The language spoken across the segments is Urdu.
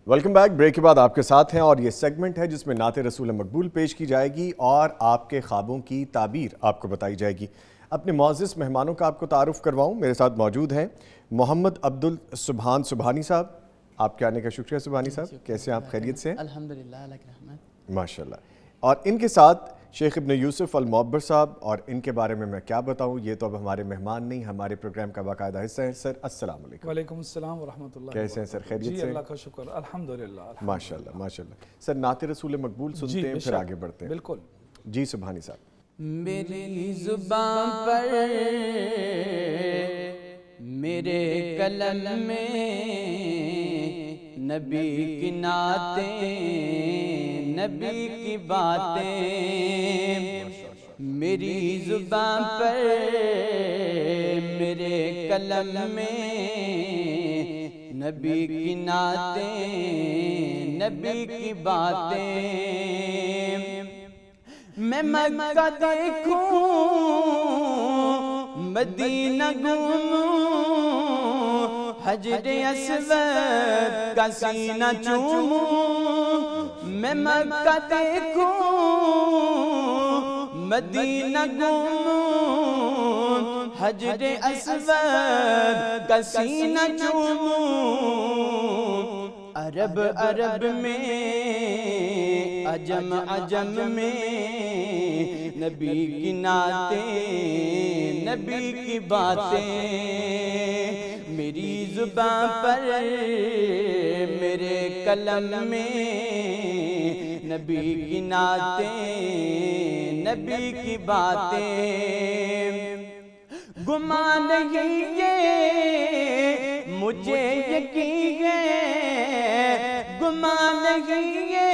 Welcome back. بریک کے بعد آپ کے ساتھ ہیں اور یہ سیگمنٹ ہے جس میں نعت رسول مقبول پیش کی جائے گی اور آپ کے خوابوں کی تعبیر آپ کو بتائی جائے گی. اپنے معزز مہمانوں کا آپ کو تعارف کرواؤں. میرے ساتھ موجود ہیں محمد عبدالسبحان سبحانی صاحب. آپ کے آنے کا شکریہ سبحانی صاحب. کیسے ہیں آپ؟ خیریت سے ہیں؟ الحمدللہ، اللہ کی رحمت. ماشاءاللہ. اور ان کے ساتھ شیخ ابن یوسف المعبر صاحب، اور ان کے بارے میں کیا بتاؤں، یہ تو اب ہمارے مہمان نہیں، ہمارے پروگرام کا باقاعدہ حصہ ہیں. سر السلام علیکم. وعلیکم السلام ورحمۃ اللہ. کیسے ہیں سر؟ خیریت سے؟ جی اللہ کا شکر، الحمدللہ. ماشاءاللہ ماشاءاللہ. سر نعت رسول مقبول سنتے ہیں پھر آگے بڑھتے ہیں. بالکل. جی سبحانی صاحب. میری زبان پر میرے قلم میں نبی کی نعتیں، نبی کی باتیں. میری زبان پر میرے قلم میں نبی کی نعتیں، نبی کی باتیں. میں مکہ دیکھوں، مدینہ گھوموں، حجر اسود کا سینہ چوموں. میں مکہ دیکھوں، مدینہ گھوموں، حجر اسود کا سینہ چوموں. عرب عرب میں، عجم عجم میں نبی کی نعتیں، نبی کی باتیں. میری زبان پر میرے قلم میں نبی کی نعتیں، نبی کی باتیں. گمان نہیں یہ مجھے یقین ہے، گمان نہیں یہ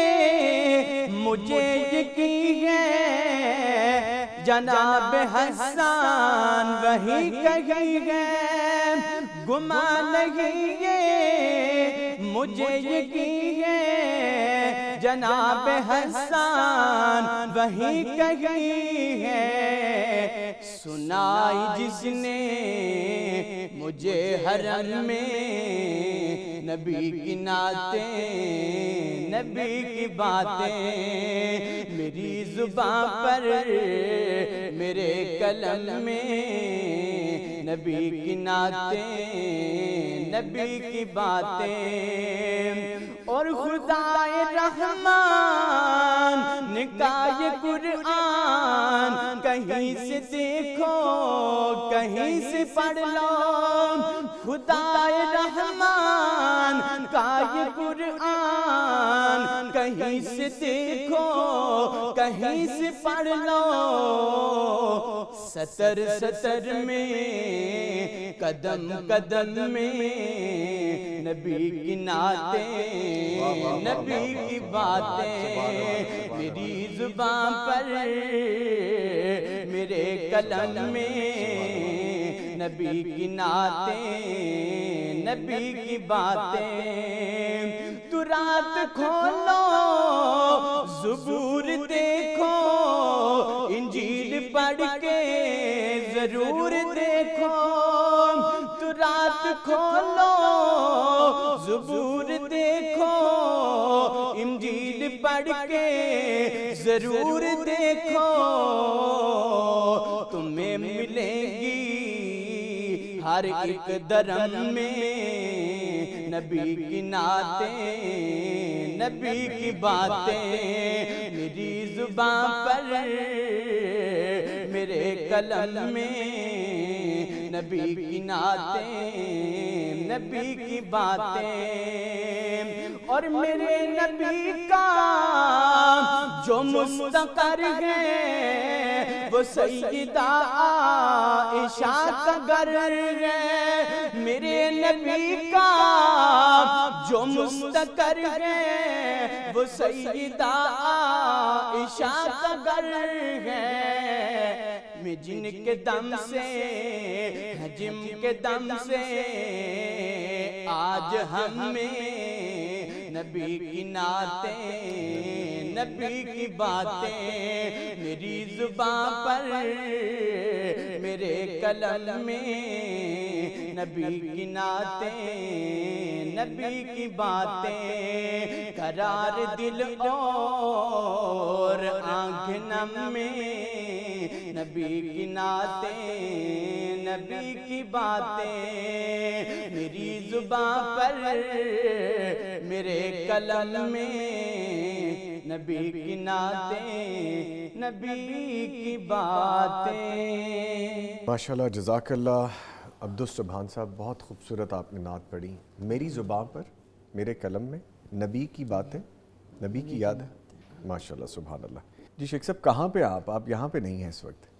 مجھے یقین ہے، جناب حسان وہی کہی ہے. گمان نہیں یہ مجھے یقین ہے، جناب حسان وہی کہی ہے. سنائی جس نے مجھے حرم میں نبی کی نعتیں، نبی کی باتیں. میری زبان پر میرے قلم میں نبی کی نعتیں، نبی کی باتیں. اور خدائے رحمان نے کہا یہ قرآن کہیں سے دیکھو، کہیں سے پڑھ لو. خدائے رحمان کا یہ قرآن کہیں سے دیکھو، کہیں سے پڑھ لو. سطر سطر میں، قدم قدم میں نبی کی نعتیں، نبی کی باتیں. میری زبان پر میرے قلم میں نبی کی نعتیں، نبی کی باتیں. تو رات کھولو زبور دیکھو، انجیل پڑھ کے ضرور دیکھو. تو رات کھولو زبور دیکھو، انجیل پڑھ کے ضرور دیکھو. تمہیں ملے گی ہر ایک درم میں نبی کی نعتیں، نبی کی باتیں. میری زبان پر میرے قلم میں نبی کی نعتیں، نبی کی باتیں. اور میرے نبی کا جو مستقر ہے وہ سیدہ عائشہ کا گھر ہے. میرے نبی کا جو مستقر ہے وہ سیدہ عائشہ کا گھر ہے، میں جن کے دم سے جن کے دم سے آج ہمیں نبی کی نعتیں نبی کی باتیں میری زبان پر میرے قلم میں نبی کی نعتیں نبی کی باتیں قرار دل اور آنکھ نم میں نبی کی نعتیں نبی کی باتیں میری زبان پر میرے قلم میں نبی کی نعتیں نبی کی باتیں۔ ماشاءاللہ، جزاک اللہ عبدالسبحان صاحب، بہت خوبصورت آپ نے نعت پڑھی۔ میری زبان پر میرے قلم میں نبی کی باتیں نبی کی یاد ہے۔ ماشاءاللہ، سبحان اللہ۔ جی شیخ صاحب، کہاں پہ آپ یہاں پہ نہیں ہیں اس وقت؟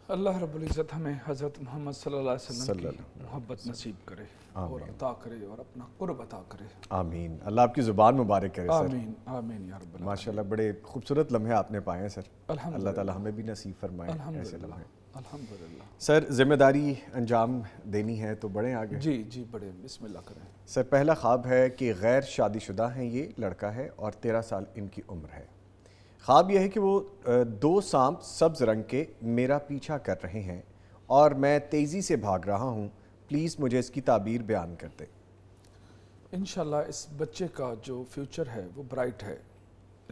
اللہ رب العزت ہمیں حضرت محمد صلی اللہ علیہ وسلم کی محبت نصیب کرے اور عطا کرے اور اپنا قرب عطا کرے۔ آمین۔ اللہ آپ کی زبان مبارک کرے سر۔ آمین آمین یا رب العالمین۔ ماشاءاللہ، بڑے خوبصورت لمحے آپ نے پائے ہیں سر۔ الحمدللہ۔ اللہ تعالیٰ ہمیں بھی نصیب فرمائے ایسے الحمدللہ لمحے۔ الحمدللہ۔ سر، ذمہ داری انجام دینی ہے تو بڑھیں آگے۔ جی جی، بڑے بسم اللہ کریں۔ سر، پہلا خواب ہے کہ غیر شادی شدہ ہیں، یہ لڑکا ہے اور 13 سال ان کی عمر ہے۔ خواب یہ ہے کہ وہ 2 سانپ سبز رنگ کے میرا پیچھا کر رہے ہیں اور میں تیزی سے بھاگ رہا ہوں، پلیز مجھے اس کی تعبیر بیان کر دیں۔ انشاءاللہ اس بچے کا جو فیوچر ہے وہ برائٹ ہے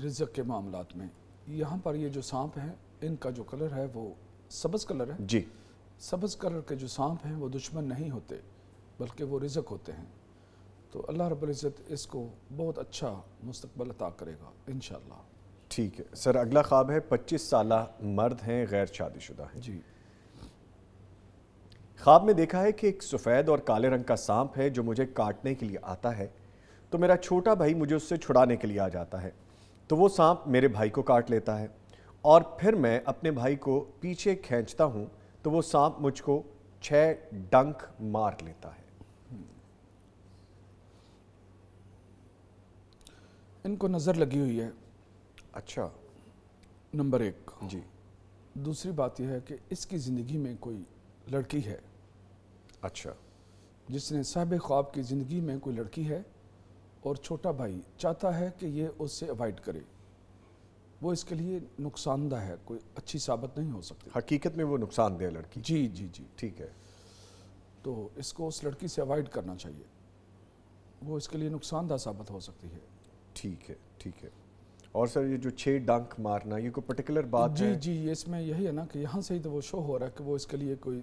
رزق کے معاملات میں۔ یہاں پر یہ جو سانپ ہیں ان کا جو کلر ہے وہ سبز کلر ہے۔ جی۔ سبز کلر کے جو سانپ ہیں وہ دشمن نہیں ہوتے بلکہ وہ رزق ہوتے ہیں، تو اللہ رب العزت اس کو بہت اچھا مستقبل عطا کرے گا انشاءاللہ۔ ٹھیک ہے سر، اگلا خواب ہے 25 سالہ مرد ہیں، غیر شادی شدہ ہیں۔ جی۔ خواب میں دیکھا ہے کہ ایک سفید اور کالے رنگ کا سانپ ہے جو مجھے کاٹنے کے لیے آتا ہے، تو میرا چھوٹا بھائی مجھے اس سے چھڑانے کے لیے آ جاتا ہے، تو وہ سانپ میرے بھائی کو کاٹ لیتا ہے اور پھر میں اپنے بھائی کو پیچھے کھینچتا ہوں تو وہ سانپ مجھ کو 6 ڈنک مار لیتا ہے۔ ان کو نظر لگی ہوئی ہے، اچھا، نمبر 1۔ جی۔ دوسری بات یہ ہے کہ اس کی زندگی میں کوئی لڑکی ہے، اچھا، جس نے صاحب خواب کی زندگی میں کوئی لڑکی ہے اور چھوٹا بھائی چاہتا ہے کہ یہ اس سے اوائڈ کرے، وہ اس کے لیے نقصان دہ ہے، کوئی اچھی ثابت نہیں ہو سکتی۔ حقیقت میں وہ نقصان دہ لڑکی۔ جی جی جی، ٹھیک ہے۔ تو اس کو اس لڑکی سے اوائڈ کرنا چاہیے، وہ اس کے لیے نقصان دہ ثابت ہو سکتی ہے۔ ٹھیک ہے، ٹھیک ہے۔ اور سر یہ جو 6 ڈنک مارنا، یہ کوئی پرٹیکولر بات ہے؟ جی جی، اس میں یہی ہے نا کہ یہاں سے ہی تو وہ شو ہو رہا ہے کہ وہ اس کے لیے کوئی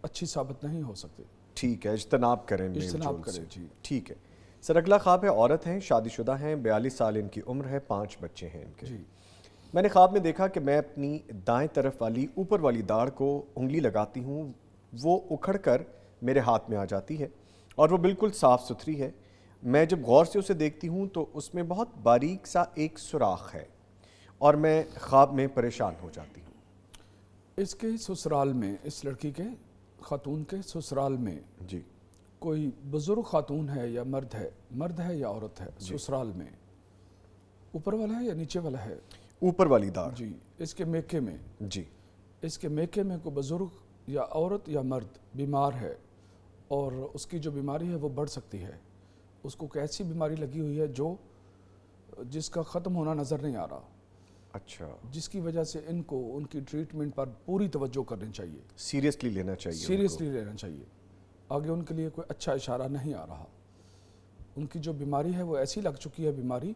اچھی ثابت نہیں ہو سکتی۔ ٹھیک ہے، اجتناب کریں میل اجتناب جول سے۔ کریں، جی۔ ٹھیک ہے سر، اگلا خواب ہے عورت ہیں، شادی شدہ ہیں، 42 سال ان کی عمر ہے، 5 بچے ہیں ان کے۔ جی۔ میں نے خواب میں دیکھا کہ میں اپنی دائیں طرف والی اوپر والی داڑھ کو انگلی لگاتی ہوں، وہ اکھڑ کر میرے ہاتھ میں آ جاتی ہے اور وہ بالکل صاف ستھری ہے۔ میں جب غور سے اسے دیکھتی ہوں تو اس میں بہت باریک سا ایک سوراخ ہے اور میں خواب میں پریشان ہو جاتی ہوں۔ اس کے سسرال میں، اس لڑکی کے خاتون کے سسرال میں جی۔ کوئی بزرگ خاتون ہے یا مرد ہے یا عورت ہے سسرال میں؟ اوپر والا ہے یا نیچے والا ہے؟ اوپر والی داڑھ۔ جی۔ اس کے میکے میں، جی۔ اس کے میکے میں کوئی بزرگ یا عورت یا مرد بیمار ہے اور اس کی جو بیماری ہے وہ بڑھ سکتی ہے، اس کو ایسی بیماری لگی ہوئی ہے جس کا ختم ہونا نظر نہیں آ رہا، اچھا، جس کی وجہ سے ان کو ان کی ٹریٹمنٹ پر پوری توجہ کرنی چاہیے، سیریسلی لینا چاہیے، سیریسلی لینا چاہیے۔ آگے ان کے لیے کوئی اچھا اشارہ نہیں آ رہا، ان کی جو بیماری ہے وہ ایسی لگ چکی ہے بیماری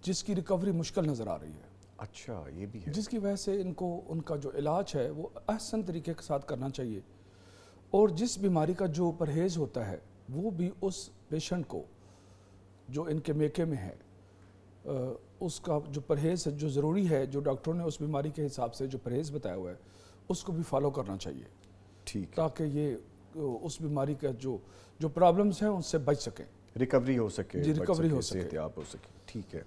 جس کی ریکوری مشکل نظر آ رہی ہے۔ اچھا، یہ بھی ہے۔ جس کی وجہ سے ان کو ان کا جو علاج ہے وہ احسن طریقے کے ساتھ کرنا چاہیے، اور جس بیماری کا جو پرہیز ہوتا ہے وہ بھی اس پیشنٹ کو جو ان کے میکے میں ہے اس کا جو پرہیز ہے جو ضروری ہے، جو ڈاکٹروں نے اس بیماری کے حساب سے جو پرہیز بتایا ہوا ہے اس کو بھی فالو کرنا چاہیے، ٹھیک، تاکہ یہ اس بیماری کا جو پرابلمز ہیں ان سے بچ سکیں، ریکوری ہو سکے، جی، ریکوری ہو سکے، احتیاط ہو سکے۔ ٹھیک ہے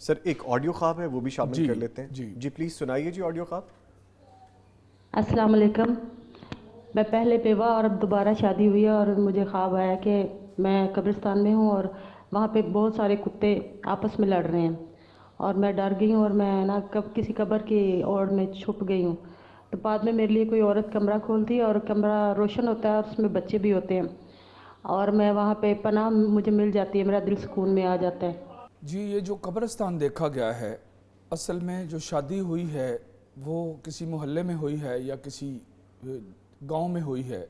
سر، ایک آڈیو خواب ہے وہ بھی شامل کر لیتے ہیں۔ جی جی پلیز سنائیے جی آڈیو خواب۔ السلام علیکم۔ میں پہلے بیوہ اور اب دوبارہ شادی ہوئی ہے، اور مجھے خواب آیا کہ میں قبرستان میں ہوں اور وہاں پہ بہت سارے کتے آپس میں لڑ رہے ہیں، اور میں ڈر گئی ہوں اور میں نا کسی قبر کی اوڑ میں چھپ گئی ہوں. تو بعد میں میرے لیے کوئی عورت کمرہ کھولتی ہے، اور کمرہ روشن ہوتا ہے اور اس میں بچے بھی ہوتے ہیں، اور میں وہاں پہ پناہ مجھے مل جاتی ہے، میرا دل سکون میں آ جاتا ہے. جی، یہ جو قبرستان دیکھا گیا ہے، اصل میں جو شادی ہوئی ہے وہ کسی محلے میں ہوئی ہے یا کسی گاؤں میں ہوئی ہے،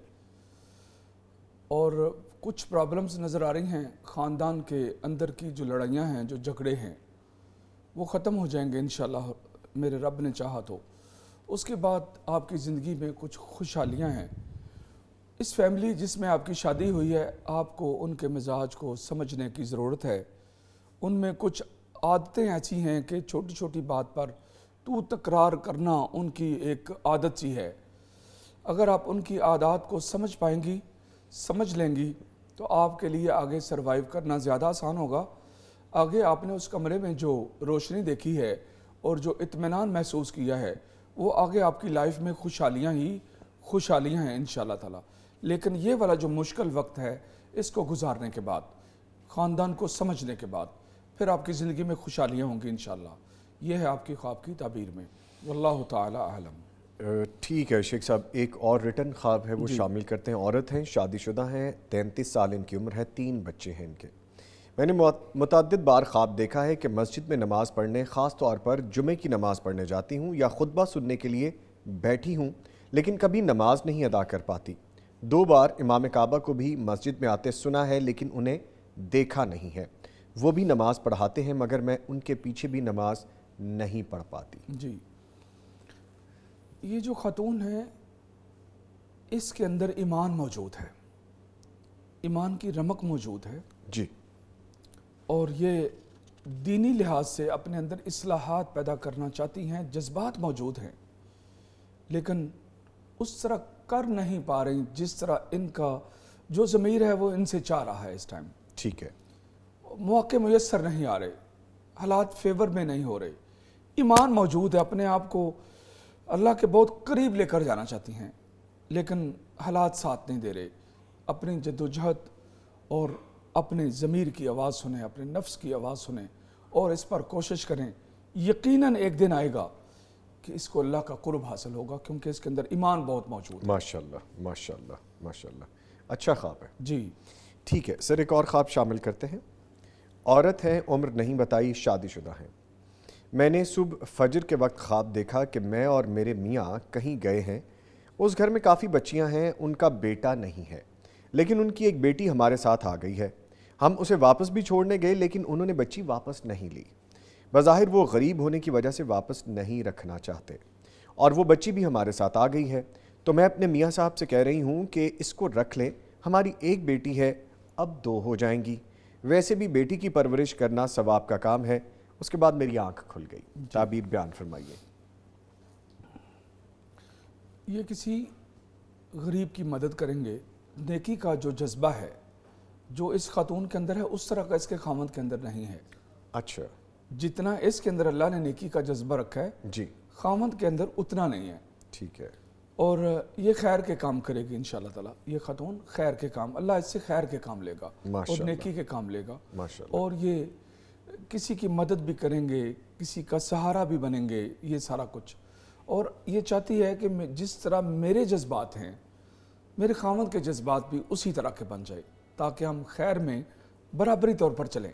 اور کچھ پرابلمز نظر آ رہی ہیں، خاندان کے اندر کی جو لڑائیاں ہیں، جو جھگڑے ہیں، وہ ختم ہو جائیں گے انشاءاللہ، میرے رب نے چاہا تو. اس کے بعد آپ کی زندگی میں کچھ خوشحالیاں ہیں. اس فیملی جس میں آپ کی شادی ہوئی ہے، آپ کو ان کے مزاج کو سمجھنے کی ضرورت ہے. ان میں کچھ عادتیں ایسی ہیں کہ چھوٹی چھوٹی بات پر تو تکرار کرنا ان کی ایک عادت سی ہے. اگر آپ ان کی عادات کو سمجھ پائیں گی، سمجھ لیں گی، تو آپ کے لیے آگے سروائیو کرنا زیادہ آسان ہوگا. آگے آپ نے اس کمرے میں جو روشنی دیکھی ہے اور جو اطمینان محسوس کیا ہے، وہ آگے آپ کی لائف میں خوشحالیاں ہی خوشحالیاں ہیں انشاءاللہ تعالی. لیکن یہ والا جو مشکل وقت ہے، اس کو گزارنے کے بعد، خاندان کو سمجھنے کے بعد، پھر آپ کی زندگی میں خوشحالیاں ہوں گی انشاءاللہ. یہ ہے آپ کی خواب کی تعبیر میں. واللہ تعالی اعلم. ٹھیک ہے شیخ صاحب، ایک اور ریٹن خواب ہے وہ شامل کرتے ہیں. عورت ہیں، شادی شدہ ہیں، 33 سال ان کی عمر ہے، 3 بچے ہیں ان کے. میں نے متعدد بار خواب دیکھا ہے کہ مسجد میں نماز پڑھنے، خاص طور پر جمعے کی نماز پڑھنے جاتی ہوں یا خطبہ سننے کے لیے بیٹھی ہوں، لیکن کبھی نماز نہیں ادا کر پاتی. 2 بار امام کعبہ کو بھی مسجد میں آتے سنا ہے، لیکن انہیں دیکھا نہیں ہے. وہ بھی نماز پڑھاتے ہیں مگر میں ان کے پیچھے بھی نماز نہیں پڑھ پاتی. جی، یہ جو خاتون ہے، اس کے اندر ایمان موجود ہے، ایمان کی رمق موجود ہے. جی. اور یہ دینی لحاظ سے اپنے اندر اصلاحات پیدا کرنا چاہتی ہیں، جذبات موجود ہیں، لیکن اس طرح کر نہیں پا رہی جس طرح ان کا جو ضمیر ہے وہ ان سے چاہ رہا ہے. اس ٹائم ٹھیک ہے. مواقع میسر نہیں آ رہے، حالات فیور میں نہیں ہو رہے. ایمان موجود ہے، اپنے آپ کو اللہ کے بہت قریب لے کر جانا چاہتی ہیں، لیکن حالات ساتھ نہیں دے رہے. اپنی جدوجہد اور اپنے ضمیر کی آواز سنیں، اپنے نفس کی آواز سنیں اور اس پر کوشش کریں. یقیناً ایک دن آئے گا کہ اس کو اللہ کا قرب حاصل ہوگا، کیونکہ اس کے اندر ایمان بہت موجود ہے. ماشاءاللہ ماشاءاللہ ماشاءاللہ. اچھا خواب ہے. جی ٹھیک ہے سر، ایک اور خواب شامل کرتے ہیں. عورت ہیں، عمر نہیں بتائی، شادی شدہ ہیں. میں نے صبح فجر کے وقت خواب دیکھا کہ میں اور میرے میاں کہیں گئے ہیں. اس گھر میں کافی بچیاں ہیں، ان کا بیٹا نہیں ہے، لیکن ان کی ایک بیٹی ہمارے ساتھ آ گئی ہے. ہم اسے واپس بھی چھوڑنے گئے، لیکن انہوں نے بچی واپس نہیں لی. بظاہر وہ غریب ہونے کی وجہ سے واپس نہیں رکھنا چاہتے، اور وہ بچی بھی ہمارے ساتھ آ گئی ہے. تو میں اپنے میاں صاحب سے کہہ رہی ہوں کہ اس کو رکھ لیں، ہماری ایک بیٹی ہے، اب 2 ہو جائیں گی. ویسے بھی بیٹی کی پرورش کرنا ثواب کا کام ہے. اس کے بعد میری آنکھ کھل گئی. تعبیر بیان فرمائیے. یہ کسی غریب کی مدد کریں گے. نیکی کا جو جذبہ ہے جو اس خاتون کے اندر ہے، اس طرح کا اس کے خاوند کے اندر نہیں ہے. اچھا. جتنا اس کے اندر اللہ نے نیکی کا جذبہ رکھا ہے، جی. خاوند کے اندر اتنا نہیں ہے. ٹھیک ہے. اور یہ خیر کے کام کرے گی انشاءاللہ تعالی. یہ خاتون خیر کے کام، اللہ اس سے خیر کے کام لے گا اور نیکی کے کام لے گا. اور یہ کسی کی مدد بھی کریں گے، کسی کا سہارا بھی بنیں گے، یہ سارا کچھ. اور یہ چاہتی ہے کہ جس طرح میرے جذبات ہیں، میرے خاوند کے جذبات بھی اسی طرح کے بن جائے، تاکہ ہم خیر میں برابری طور پر چلیں.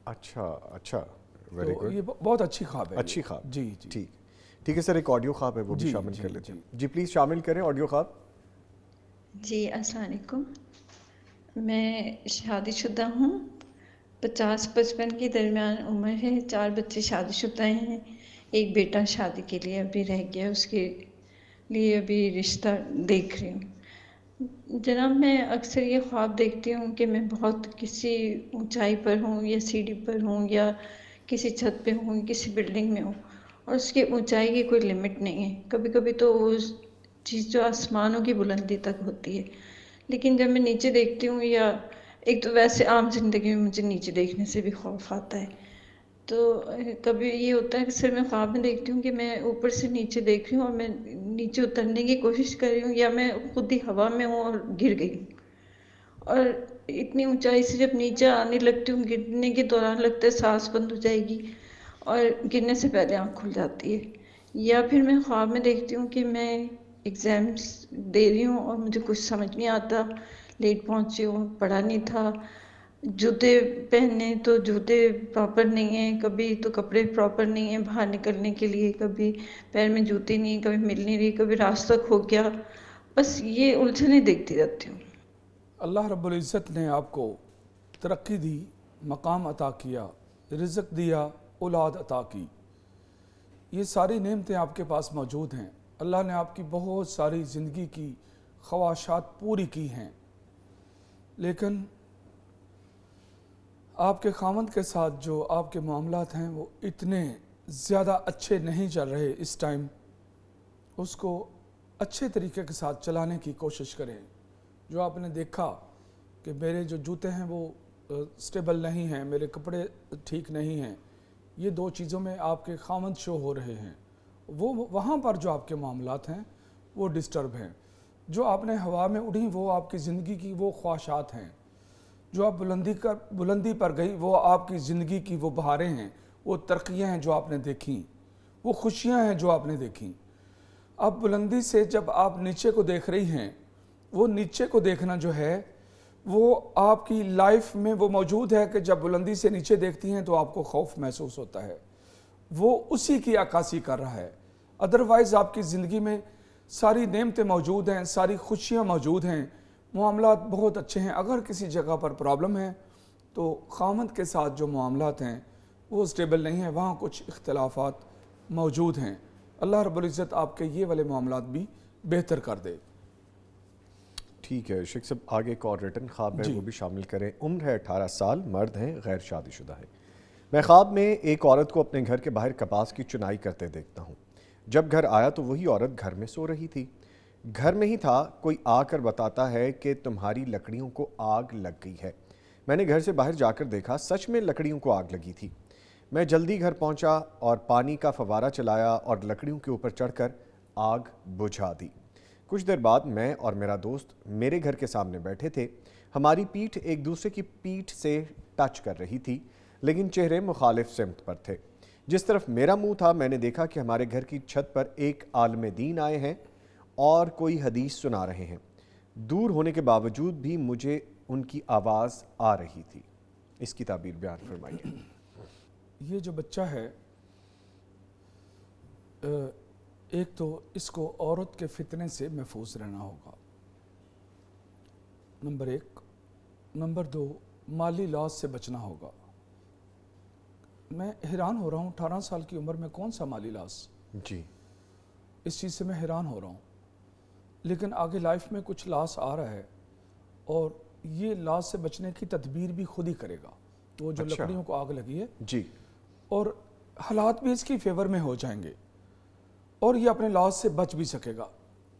اچھا اچھا، ویری گڈ. یہ بہت اچھی خواب ہے. اچھی خواب. جی جی ٹھیک ہے سر، ایک آڈیو خواب ہے وہ بھی شامل کر لیتے ہیں. جی پلیز شامل کریں آڈیو خواب. جی السلام علیکم. میں شادی شدہ ہوں، 50-55 کے درمیان عمر ہے، 4 بچے شادی شدہ ہیں، ایک بیٹا شادی کے لیے ابھی رہ گیا، اس کے لیے ابھی رشتہ دیکھ رہی ہوں. جناب میں اکثر یہ خواب دیکھتی ہوں کہ میں بہت کسی اونچائی پر ہوں یا سیڑھی پر ہوں یا کسی چھت پہ ہوں، کسی بلڈنگ میں ہوں، اور اس کی اونچائی کی کوئی لمٹ نہیں ہے. کبھی کبھی تو وہ چیز جو آسمانوں کی بلندی تک ہوتی ہے، لیکن جب میں نیچے دیکھتی ہوں، یا ایک تو ویسے عام زندگی میں مجھے نیچے دیکھنے سے بھی خوف آتا ہے، تو کبھی یہ ہوتا ہے کہ صرف میں خواب میں دیکھتی ہوں کہ میں اوپر سے نیچے دیکھ رہی ہوں اور میں نیچے اترنے کی کوشش کر رہی ہوں یا میں خود ہی ہوا میں ہوں اور گر گئی ہوں. اور اتنی اونچائی سے جب نیچے آنے لگتی ہوں گرنے کے دوران لگتا ہے سانس بند ہو جائے گی اور گرنے سے پہلے آنکھ کھل جاتی ہے. یا پھر میں خواب میں دیکھتی ہوں کہ میں ایگزامس دے رہی ہوں اور مجھے کچھ سمجھ نہیں آتا, لیٹ پہنچی ہوں, پڑھا نہیں تھا, جوتے پہننے تو جوتے پراپر نہیں ہیں, کبھی تو کپڑے پراپر نہیں ہیں باہر نکلنے کے لیے, کبھی پیر میں جوتے نہیں, کبھی مل نہیں رہی, کبھی راستہ کھو گیا. بس یہ الجھنیں دیکھتی رہتی ہوں. اللہ رب العزت نے آپ کو ترقی دی, مقام عطا کیا, رزق دیا, اولاد عطا کی, یہ ساری نعمتیں آپ کے پاس موجود ہیں. اللہ نے آپ کی بہت ساری زندگی کی خواہشات پوری کی ہیں, لیکن آپ کے خاوند کے ساتھ جو آپ کے معاملات ہیں وہ اتنے زیادہ اچھے نہیں چل رہے اس ٹائم. اس کو اچھے طریقے کے ساتھ چلانے کی کوشش کریں. جو آپ نے دیکھا کہ میرے جو جوتے ہیں وہ سٹیبل نہیں ہیں, میرے کپڑے ٹھیک نہیں ہیں, یہ دو چیزوں میں آپ کے خاوند شو ہو رہے ہیں. وہ وہاں پر جو آپ کے معاملات ہیں وہ ڈسٹرب ہیں. جو آپ نے ہوا میں اڑھی وہ آپ کی زندگی کی وہ خواہشات ہیں. جو آپ بلندی پر گئی وہ آپ کی زندگی کی وہ بہاریں ہیں, وہ ترقیاں ہیں جو آپ نے دیکھیں, وہ خوشیاں ہیں جو آپ نے دیکھیں. اب بلندی سے جب آپ نیچے کو دیکھ رہی ہیں, وہ نیچے کو دیکھنا جو ہے وہ آپ کی لائف میں وہ موجود ہے کہ جب بلندی سے نیچے دیکھتی ہیں تو آپ کو خوف محسوس ہوتا ہے, وہ اسی کی عکاسی کر رہا ہے. ادروائز آپ کی زندگی میں ساری نعمتیں موجود ہیں, ساری خوشیاں موجود ہیں, معاملات بہت اچھے ہیں. اگر کسی جگہ پر پرابلم ہے تو خاوند کے ساتھ جو معاملات ہیں وہ سٹیبل نہیں ہیں, وہاں کچھ اختلافات موجود ہیں. اللہ رب العزت آپ کے یہ والے معاملات بھی بہتر کر دے. ٹھیک ہے شیخ صاحب, آگے ایک اور ریٹن خواب ہے وہ بھی شامل کریں. عمر ہے 18 سال, مرد ہیں, غیر شادی شدہ ہے. میں خواب میں ایک عورت کو اپنے گھر کے باہر کپاس کی چنائی کرتے دیکھتا ہوں. جب گھر آیا تو وہی عورت گھر میں سو رہی تھی. گھر میں ہی تھا, کوئی آ کر بتاتا ہے کہ تمہاری لکڑیوں کو آگ لگ گئی ہے. میں نے گھر سے باہر جا کر دیکھا, سچ میں لکڑیوں کو آگ لگی تھی. میں جلدی گھر پہنچا اور پانی کا فوارہ چلایا اور لکڑیوں کے اوپر چڑھ کر آگ بجھا دی. کچھ دیر بعد میں اور میرا دوست میرے گھر کے سامنے بیٹھے تھے. ہماری پیٹھ ایک دوسرے کی پیٹھ سے ٹچ کر رہی تھی, لیکن چہرے مخالف سمت پر تھے. جس طرف میرا منہ تھا میں نے دیکھا کہ ہمارے گھر کی چھت پر ایک عالم دین آئے ہیں اور کوئی حدیث سنا رہے ہیں. دور ہونے کے باوجود بھی مجھے ان کی آواز آ رہی تھی. اس کی تعبیر بیان فرمائیے. یہ جو بچہ ہے, ایک تو اس کو عورت کے فتنے سے محفوظ رہنا ہوگا, نمبر 1. نمبر 2, مالی لاس سے بچنا ہوگا. میں حیران ہو رہا ہوں, 18 سال کی عمر میں کون سا مالی لاس؟ جی, اس چیز سے میں حیران ہو رہا ہوں. لیکن آگے لائف میں کچھ لاس آ رہا ہے اور یہ لاس سے بچنے کی تدبیر بھی خود ہی کرے گا. وہ جو لکڑیوں کو آگ لگی ہے جی, اور حالات بھی اس کی فیور میں ہو جائیں گے اور یہ اپنے لاس سے بچ بھی سکے گا.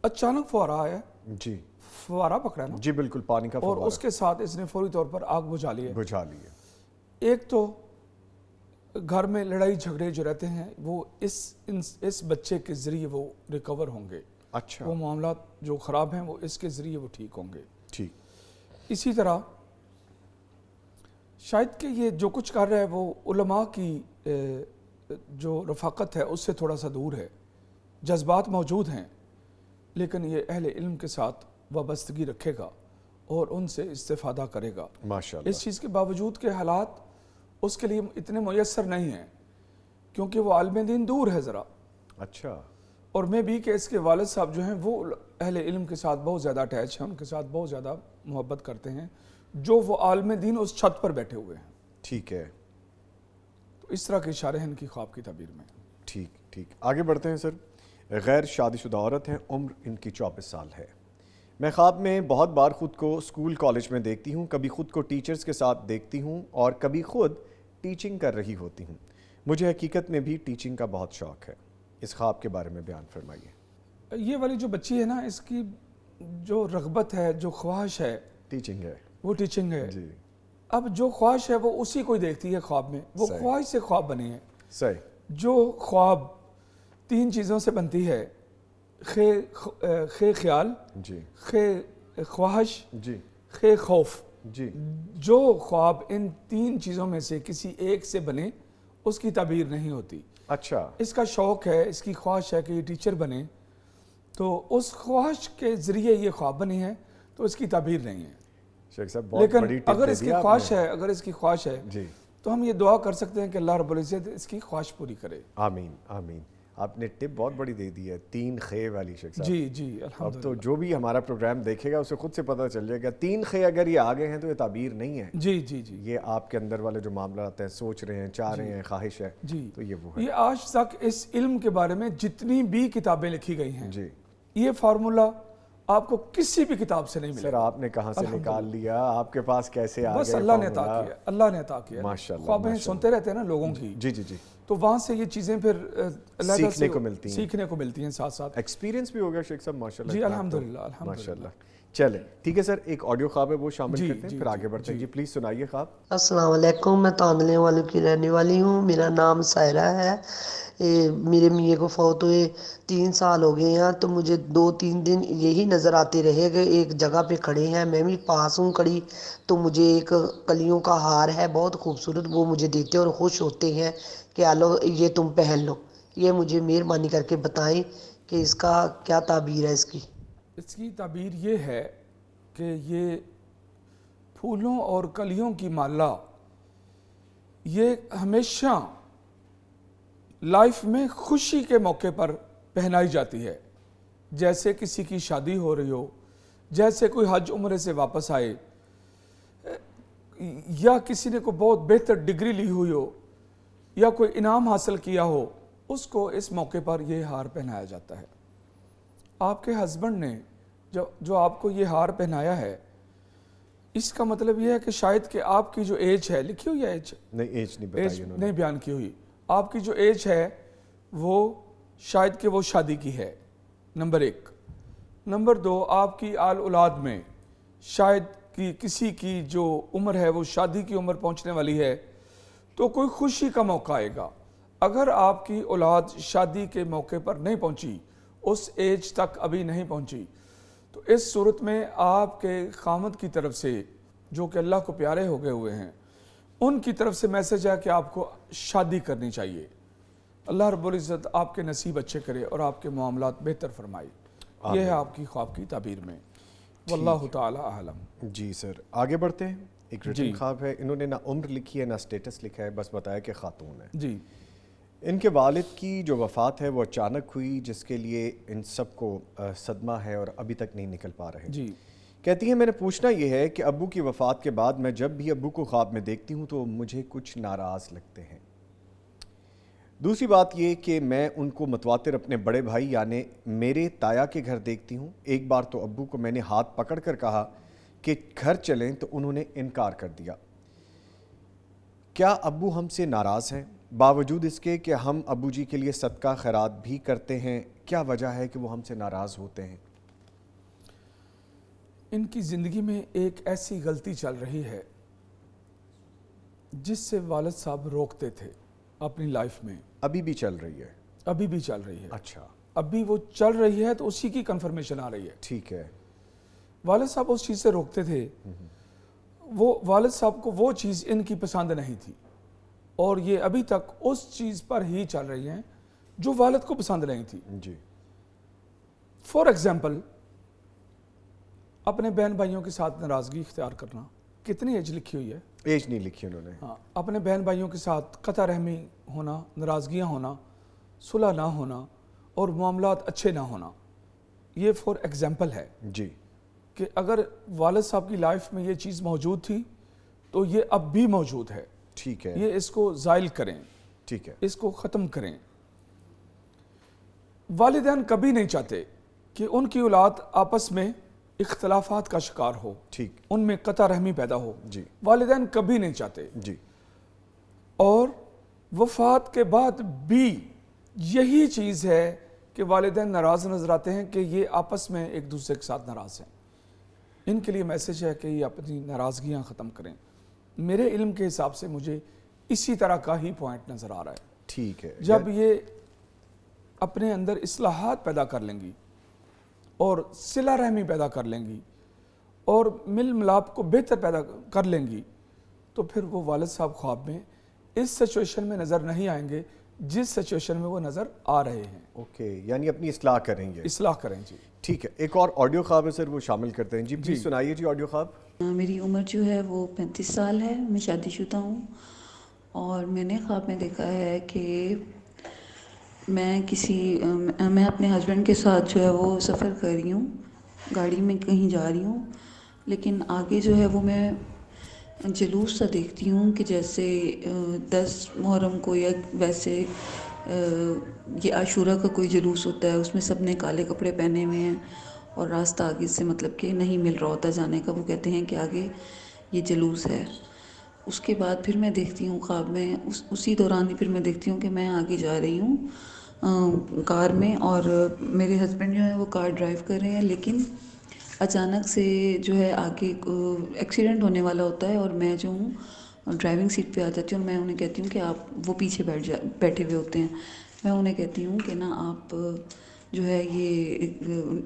اچانک فوارہ آیا, جی فوارہ پکڑا نا, جی بالکل, پانی کا اور فوارہ اس کے ساتھ اس نے فوری طور پر آگ بجھا لی ہے. بجھا لیا. ایک تو گھر میں لڑائی جھگڑے جو رہتے ہیں وہ اس بچے کے ذریعے وہ ریکور ہوں گے. اچھا, وہ معاملات جو خراب ہیں وہ اس کے ذریعے وہ ٹھیک ہوں گے. ٹھیک. اسی طرح شاید کہ یہ جو کچھ کر رہا ہے وہ علماء کی جو رفاقت ہے اس سے تھوڑا سا دور ہے. جذبات موجود ہیں لیکن یہ اہل علم کے ساتھ وابستگی رکھے گا اور ان سے استفادہ کرے گا. ماشاءاللہ. اس چیز کے باوجود کہ حالات اس کے لیے اتنے میسر نہیں ہیں کیونکہ وہ عالم دین دور ہے ذرا. اچھا, اور میں بھی کہ اس کے والد صاحب جو ہیں وہ اہل علم کے ساتھ بہت زیادہ اٹیچ ہیں, ان کے ساتھ بہت زیادہ محبت کرتے ہیں, جو وہ عالم دین اس چھت پر بیٹھے ہوئے ہیں. ٹھیک ہے. تو اس طرح کے اشارے ہیں ان کی خواب کی تعبیر میں. ٹھیک ٹھیک, آگے بڑھتے ہیں سر. غیر شادی شدہ عورت ہیں, عمر ان کی 24 سال ہے. میں خواب میں بہت بار خود کو اسکول کالج میں دیکھتی ہوں, کبھی خود کو ٹیچرز کے ساتھ دیکھتی ہوں اور کبھی خود ٹیچنگ کر رہی ہوتی ہوں. مجھے حقیقت میں بھی ٹیچنگ کا بہت شوق ہے. اس خواب کے بارے میں بیان فرمائیے. یہ والی جو بچی ہے نا, اس کی جو رغبت ہے, جو خواہش ہے, ٹیچنگ ہے. وہ ٹیچنگ ہے. جی, اب جو خواہش ہے وہ اسی کو دیکھتی ہے خواب میں. وہ صحیح. خواہش سے خواب بنے ہیں. صحیح. جو خواب 3 چیزوں سے بنتی ہے, خے خیال، جی خے خواہش، جی خے خوف. جی جو خواب ان 3 چیزوں میں سے کسی ایک سے بنے اس کی تعبیر نہیں ہوتی. اچھا اس کا شوق ہے، اس کی خواہش ہے کہ یہ ٹیچر بنے، تو اس خواہش کے ذریعے یہ خواب بنی ہے تو اس کی تعبیر نہیں ہے. شیخ صاحب بہت لیکن بڑی ٹپ اگر دے اس کی دیا آپ خواہش نے. ہے، اگر اس کی خواہش ہے جی تو ہم یہ دعا کر سکتے ہیں کہ اللہ رب العزت اس کی خواہش پوری کرے. آمین آمین. آپ نے ٹپ بہت بڑی دے دی ہے 3 خے والی شیخ صاحب. جی جی اب تو الحمدللہ. جو بھی ہمارا پروگرام دیکھے گا اسے خود سے پتہ چل جائے گا 3 خے اگر یہ آگے ہیں تو یہ تعبیر نہیں ہے. جی جی جی یہ آپ کے اندر والے جو معاملات ہیں، سوچ رہے ہیں، چاہ رہے ہیں، خواہش ہے، جی. تو یہ وہ ہے. یہ آج تک اس علم کے بارے میں جتنی بھی کتابیں لکھی گئی ہیں، جی یہ فارمولا آپ کو کسی بھی کتاب سے نہیں ملے سر گا. آپ نے کہاں سے نکال لیا؟ آپ کے پاس کیسے آ گئے؟ بس اللہ نے عطا کیا، اللہ نے عطا کیا. ماشاءاللہ، خوابیں ماشاءاللہ. سنتے رہتے ہیں نا لوگوں کی، جی جی جی. تو وہاں سے یہ چیزیں پھر علیحدہ سیکھنے سے کو ملتی ہیں. سیکھنے کو ملتی ہیں ساتھ ساتھ. ایکسپیرینس بھی ہو گیا شیخ صاحب ماشاءاللہ. جی اتنا تو. الحمدللہ الحمدللہ. ماشاءاللہ. چلیں ٹھیک ہے سر، ایک آڈیو خواب ہے وہ شامل جی، کرتے ہیں جی، پھر آگے بڑھتے ہیں. جی پلیز سنائیے خواب. السلام علیکم، میں تاندلے والوں کی رہنے والی ہوں. میرا نام سائرہ ہے. میرے میاں کو فوت ہوئے 3 سال ہو گئے ہیں، تو مجھے 2-3 دن یہی نظر آتے رہے کہ ایک جگہ پہ کھڑے ہیں، میں بھی پاس ہوں کھڑی، تو مجھے ایک کلیوں کا ہار ہے بہت خوبصورت، وہ مجھے دیتے اور خوش ہوتے ہیں کہ آلو یہ تم پہن لو. یہ مجھے مہربانی کر کے بتائیں کہ اس کا کیا تعبیر ہے اس کی. اس کی تعبیر یہ ہے کہ یہ پھولوں اور کلیوں کی مالا یہ ہمیشہ لائف میں خوشی کے موقع پر پہنائی جاتی ہے. جیسے کسی کی شادی ہو رہی ہو، جیسے کوئی حج عمرے سے واپس آئے، یا کسی نے کوئی بہت بہتر ڈگری لی ہوئی ہو، یا کوئی انعام حاصل کیا ہو، اس کو اس موقع پر یہ ہار پہنایا جاتا ہے. آپ کے ہسبینڈ نے جو آپ کو یہ ہار پہنایا ہے، اس کا مطلب یہ ہے کہ شاید کہ آپ کی جو ایج ہے، لکھی ہوئی ہے ایج؟ نہیں ایج نہیں ایج بتائی انہوں نے. نہیں بیان کی ہوئی. آپ کی جو ایج ہے وہ شاید کہ وہ شادی کی ہے، نمبر 1. نمبر 2، آپ کی آل اولاد میں شاید کہ کسی کی جو عمر ہے وہ شادی کی عمر پہنچنے والی ہے، تو کوئی خوشی کا موقع آئے گا. اگر آپ کی اولاد شادی کے موقع پر نہیں پہنچی، اس ایج تک ابھی نہیں پہنچی، تو اس صورت میں آپ کے خامد کی طرف سے جو کہ اللہ کو پیارے ہو گئے ہوئے ہیں، ان کی طرف سے میسج ہے کہ آپ کو شادی کرنی چاہیے. اللہ رب العزت آپ کے نصیب اچھے کرے اور آپ کے معاملات بہتر فرمائے. یہ ہے آپ کی خواب کی تعبیر میں. واللہ تعالی اعلم. جی سر آگے بڑھتے ہیں. ایک ریٹن خواب ہے، انہوں نے نہ عمر لکھی ہے نہ سٹیٹس لکھا ہے، بس بتایا کہ خاتون ہے. جی. ان کے والد کی جو وفات ہے وہ اچانک ہوئی، جس کے لیے ان سب کو صدمہ ہے اور ابھی تک نہیں نکل پا رہے. جی. کہتی ہیں میں نے پوچھنا یہ ہے کہ ابو کی وفات کے بعد میں جب بھی ابو کو خواب میں دیکھتی ہوں تو مجھے کچھ ناراض لگتے ہیں. دوسری بات یہ کہ میں ان کو متواتر اپنے بڑے بھائی یعنی میرے تایا کے گھر دیکھتی ہوں. ایک بار تو ابو کو میں نے ہاتھ پکڑ کر کہا کہ گھر چلیں تو انہوں نے انکار کر دیا. کیا ابو ہم سے ناراض ہیں باوجود اس کے کہ ہم ابو جی کے لیے صدقہ خیرات بھی کرتے ہیں؟ کیا وجہ ہے کہ وہ ہم سے ناراض ہوتے ہیں؟ ان کی زندگی میں ایک ایسی غلطی چل رہی ہے جس سے والد صاحب روکتے تھے اپنی لائف میں. ابھی بھی چل رہی ہے؟ ابھی بھی چل رہی ہے. اچھا. ابھی وہ چل رہی ہے تو اسی کی کنفرمیشن آ رہی ہے. ٹھیک ہے. والد صاحب اس چیز سے روکتے تھے. وہ والد صاحب کو وہ چیز ان کی پسند نہیں تھی اور یہ ابھی تک اس چیز پر ہی چل رہی ہیں جو والد کو پسند نہیں تھی. جی. فار ایگزامپل اپنے بہن بھائیوں کے ساتھ ناراضگی اختیار کرنا. کتنی ایج لکھی ہوئی ہے؟ ایج نہیں لکھی انہوں نے. ہاں. اپنے بہن بھائیوں کے ساتھ قطع رحمی ہونا، ناراضگیاں ہونا، صلح نہ ہونا اور معاملات اچھے نہ ہونا، یہ فار ایگزامپل ہے. جی. کہ اگر والد صاحب کی لائف میں یہ چیز موجود تھی تو یہ اب بھی موجود ہے. ٹھیک ہے. یہ اس کو زائل کریں. ٹھیک ہے. اس کو ختم کریں. والدین کبھی نہیں چاہتے کہ ان کی اولاد آپس میں اختلافات کا شکار ہو، ٹھیک. ان میں قطع رحمی پیدا ہو. جی. والدین کبھی نہیں چاہتے. جی. اور وفات کے بعد بھی یہی چیز ہے کہ والدین ناراض نظر آتے ہیں کہ یہ آپس میں ایک دوسرے کے ساتھ ناراض ہیں. ان کے لیے میسج ہے کہ یہ اپنی ناراضگیاں ختم کریں. میرے علم کے حساب سے مجھے اسی طرح کا ہی پوائنٹ نظر آ رہا ہے. ٹھیک ہے. جب یہ اپنے اندر اصلاحات پیدا کر لیں گی اور صلہ رحمی پیدا کر لیں گی اور مل ملاپ کو بہتر پیدا کر لیں گی، تو پھر وہ والد صاحب خواب میں اس سچویشن میں نظر نہیں آئیں گے جس سچویشن میں وہ نظر آ رہے ہیں۔ اوکے، یعنی اپنی اصلاح کریں گے۔ اصلاح کریں جی۔ ٹھیک ہے، ایک اور آڈیو خواب ہے سر، وہ شامل کرتے ہیں۔ جی پلیز سنائیے جی آڈیو خواب۔ میری عمر جو ہے وہ 35 سال ہے، میں شادی شدہ ہوں، اور میں نے خواب میں دیکھا ہے کہ میں اپنے ہسبینڈ کے ساتھ جو ہے وہ سفر کر رہی ہوں، گاڑی میں کہیں جا رہی ہوں، لیکن آگے جو ہے وہ میں جلوس سا دیکھتی ہوں کہ جیسے 10 محرم کو یا ویسے یہ عاشورہ کا کوئی جلوس ہوتا ہے، اس میں سب نے کالے کپڑے پہنے ہوئے ہیں اور راستہ آگے سے مطلب کہ نہیں مل رہا ہوتا جانے کا، وہ کہتے ہیں کہ آگے یہ جلوس ہے۔ اس کے بعد پھر میں دیکھتی ہوں خواب میں، اسی دوران ہی پھر میں دیکھتی ہوں کہ میں آگے جا رہی ہوں کار میں، اور میرے ہسبینڈ جو ہیں وہ کار ڈرائیو کر رہے ہیں، لیکن اچانک سے جو ہے آگے ایکسیڈنٹ ہونے والا ہوتا ہے، اور میں جو ہوں ڈرائیونگ سیٹ پہ آ جاتی ہوں، اور میں انہیں کہتی ہوں کہ آپ، وہ پیچھے بیٹھے ہوئے ہوتے ہیں، میں انہیں کہتی ہوں کہ نا آپ جو ہے یہ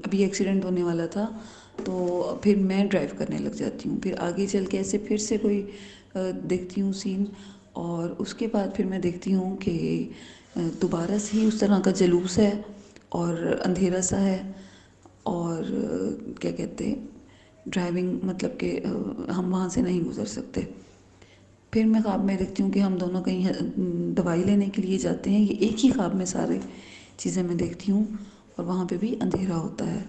ابھی ایکسیڈنٹ ہونے والا تھا، تو پھر میں ڈرائیو کرنے لگ جاتی ہوں۔ پھر آگے چل کے ایسے پھر سے کوئی دیکھتی ہوں سین، اور اس کے بعد پھر میں دیکھتی ہوں کہ دوبارہ سے ہی اس طرح کا جلوس ہے اور اندھیرا سا ہے، اور کیا کہتے ہیں ڈرائیونگ مطلب کہ ہم وہاں سے نہیں گزر سکتے۔ پھر میں خواب میں دیکھتی ہوں کہ ہم دونوں کہیں دوائی لینے کے لیے جاتے ہیں، یہ ایک ہی خواب میں سارے چیزیں میں دیکھتی ہوں، اور وہاں پہ بھی اندھیرا ہوتا ہے،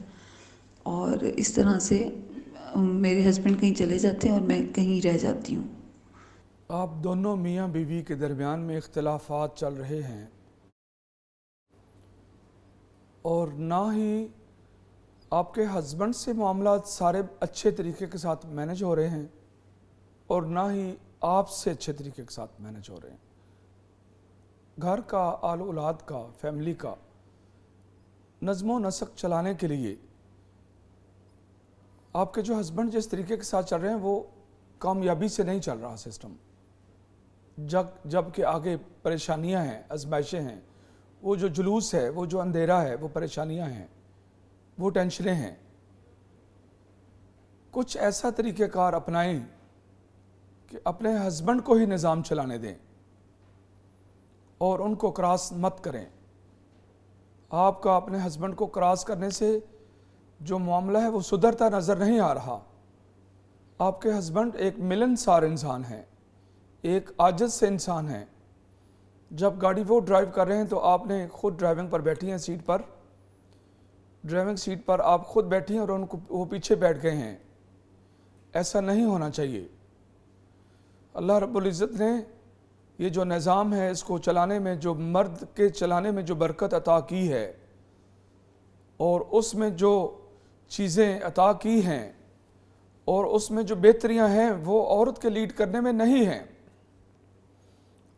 اور اس طرح سے میرے ہسبینڈ کہیں چلے جاتے ہیں اور میں کہیں رہ جاتی ہوں۔ آپ دونوں میاں بیوی کے درمیان میں اختلافات چل رہے ہیں، اور نہ ہی آپ کے ہسبینڈ سے معاملات سارے اچھے طریقے کے ساتھ مینج ہو رہے ہیں، اور نہ ہی آپ سے اچھے طریقے کے ساتھ مینج ہو رہے ہیں۔ گھر کا، آل اولاد کا، فیملی کا نظم و نسق چلانے کے لیے آپ کے جو ہسبینڈ جس طریقے کے ساتھ چل رہے ہیں وہ کامیابی سے نہیں چل رہا سسٹم، جب کہ آگے پریشانیاں ہیں، آزمائشیں ہیں، وہ جو جلوس ہے، وہ جو اندھیرا ہے، وہ پریشانیاں ہیں، وہ ٹینشنیں ہیں۔ کچھ ایسا طریقہ کار اپنائیں کہ اپنے ہسبینڈ کو ہی نظام چلانے دیں اور ان کو کراس مت کریں۔ آپ کا اپنے ہسبینڈ کو کراس کرنے سے جو معاملہ ہے وہ سدھرتا نظر نہیں آ رہا۔ آپ کے ہسبینڈ ایک ملنسار انسان ہے، ایک عاجز سے انسان ہے۔ جب گاڑی وہ ڈرائیو کر رہے ہیں تو آپ نے خود ڈرائیونگ پر بیٹھی ہیں سیٹ پر، ڈرائیونگ سیٹ پر آپ خود بیٹھی ہیں اور ان کو وہ پیچھے بیٹھ گئے ہیں۔ ایسا نہیں ہونا چاہیے۔ اللہ رب العزت نے یہ جو نظام ہے اس کو چلانے میں، جو مرد کے چلانے میں جو برکت عطا کی ہے اور اس میں جو چیزیں عطا کی ہیں اور اس میں جو بہتریاں ہیں وہ عورت کے لیڈ کرنے میں نہیں ہیں۔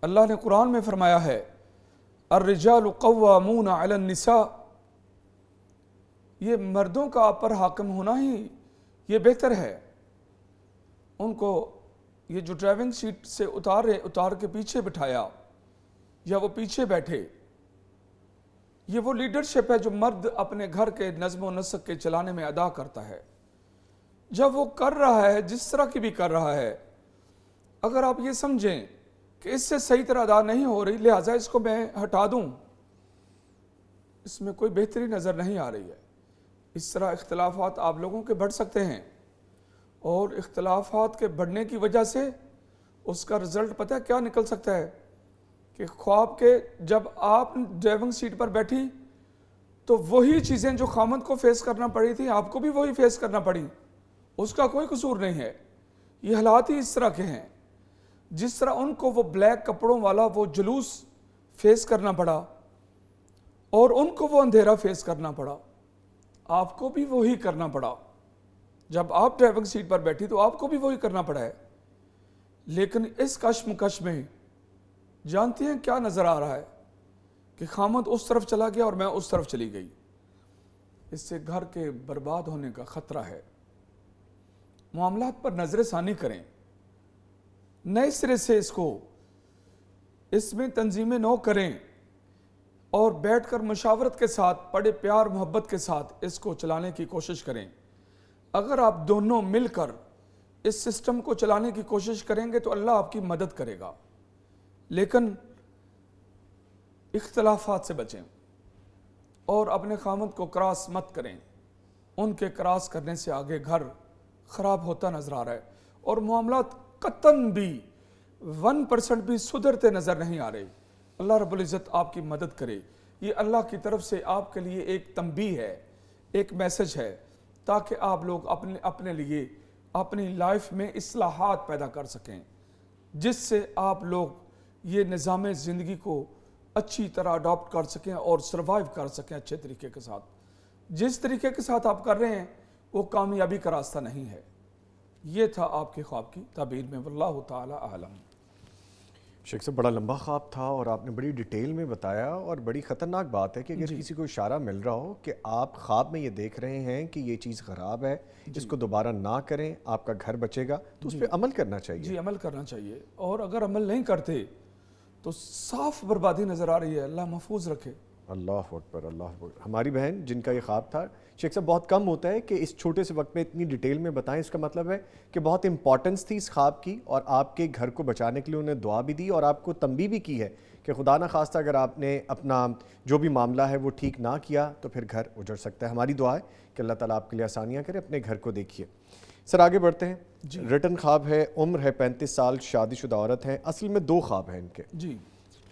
اللہ نے قرآن میں فرمایا ہے الرجال قوامون علی النساء، یہ مردوں کا آپ پر حاکم ہونا ہی یہ بہتر ہے۔ ان کو یہ جو ڈرائیونگ سیٹ سے اتار کے پیچھے بٹھایا یا وہ پیچھے بیٹھے، یہ وہ لیڈرشپ ہے جو مرد اپنے گھر کے نظم و نسق کے چلانے میں ادا کرتا ہے۔ جب وہ کر رہا ہے جس طرح کی بھی کر رہا ہے، اگر آپ یہ سمجھیں کہ اس سے صحیح طرح ادا نہیں ہو رہی لہٰذا اس کو میں ہٹا دوں، اس میں کوئی بہتری نظر نہیں آ رہی ہے۔ اس طرح اختلافات آپ لوگوں کے بڑھ سکتے ہیں، اور اختلافات کے بڑھنے کی وجہ سے اس کا رزلٹ پتہ ہے کیا نکل سکتا ہے کہ خواب کے جب آپ ڈرائیونگ سیٹ پر بیٹھی تو وہی چیزیں جو خامد کو فیس کرنا پڑی تھی آپ کو بھی وہی فیس کرنا پڑی، اس کا کوئی قصور نہیں ہے۔ یہ حالات ہی اس طرح کے ہیں، جس طرح ان کو وہ بلیک کپڑوں والا وہ جلوس فیس کرنا پڑا اور ان کو وہ اندھیرا فیس کرنا پڑا، آپ کو بھی وہی کرنا پڑا۔ جب آپ ڈرائیونگ سیٹ پر بیٹھی تو آپ کو بھی وہی کرنا پڑا ہے، لیکن اس کشمکش میں جانتی ہیں کیا نظر آ رہا ہے کہ خامد اس طرف چلا گیا اور میں اس طرف چلی گئی۔ اس سے گھر کے برباد ہونے کا خطرہ ہے۔ معاملات پر نظر ثانی کریں، نئے سرے سے اس میں تنظیمیں نو کریں، اور بیٹھ کر مشاورت کے ساتھ بڑے پیار محبت کے ساتھ اس کو چلانے کی کوشش کریں. اگر آپ دونوں مل کر اس سسٹم کو چلانے کی کوشش کریں گے تو اللہ آپ کی مدد کرے گا. لیکن اختلافات سے بچیں اور اپنے خامد کو کراس مت کریں. ان کے کراس کرنے سے آگے گھر خراب ہوتا نظر آ رہا ہے اور معاملات قطعاً بھی 1% بھی سدھرتے نظر نہیں آ رہے. اللہ رب العزت آپ کی مدد کرے. یہ اللہ کی طرف سے آپ کے لیے ایک تنبیہ ہے, ایک میسج ہے, تاکہ آپ لوگ اپنے لیے اپنی لائف میں اصلاحات پیدا کر سکیں, جس سے آپ لوگ یہ نظام زندگی کو اچھی طرح اڈاپٹ کر سکیں اور سروائیو کر سکیں اچھے طریقے کے ساتھ. جس طریقے کے ساتھ آپ کر رہے ہیں وہ کامیابی کا راستہ نہیں ہے. یہ تھا آپ کے خواب کی تعبیر میں. واللہ تعالی اعلم. شیخ صاحب بڑا لمبا خواب تھا اور آپ نے بڑی ڈیٹیل میں بتایا, اور بڑی خطرناک بات ہے کہ اگر کسی کو اشارہ مل رہا ہو کہ آپ خواب میں یہ دیکھ رہے ہیں کہ یہ چیز خراب ہے, اس کو دوبارہ نہ کریں, آپ کا گھر بچے گا, تو اس پہ عمل کرنا چاہیے. جی عمل کرنا چاہیے, اور اگر عمل نہیں کرتے تو صاف بربادی نظر آ رہی ہے. اللہ محفوظ رکھے. اللہ اکبر, اللہ اکبر. ہماری بہن جن کا یہ خواب تھا, شیخ صاحب بہت کم ہوتا ہے کہ اس چھوٹے سے وقت میں اتنی ڈیٹیل میں بتائیں. اس کا مطلب ہے کہ بہت امپورٹنس تھی اس خواب کی, اور آپ کے گھر کو بچانے کے لیے انہیں دعا بھی دی اور آپ کو تنبیہ بھی کی ہے کہ خدا نہ خواستہ اگر آپ نے اپنا جو بھی معاملہ ہے وہ ٹھیک نہ کیا تو پھر گھر اجڑ سکتا ہے. ہماری دعا ہے کہ اللہ تعالیٰ آپ کے لیے آسانیاں کرے. اپنے گھر کو دیکھیے. سر آگے بڑھتے ہیں. ریٹن خواب ہے, عمر ہے 35 سال, شادی شدہ عورت ہے. اصل میں 2 خواب ہیں ان کے, جی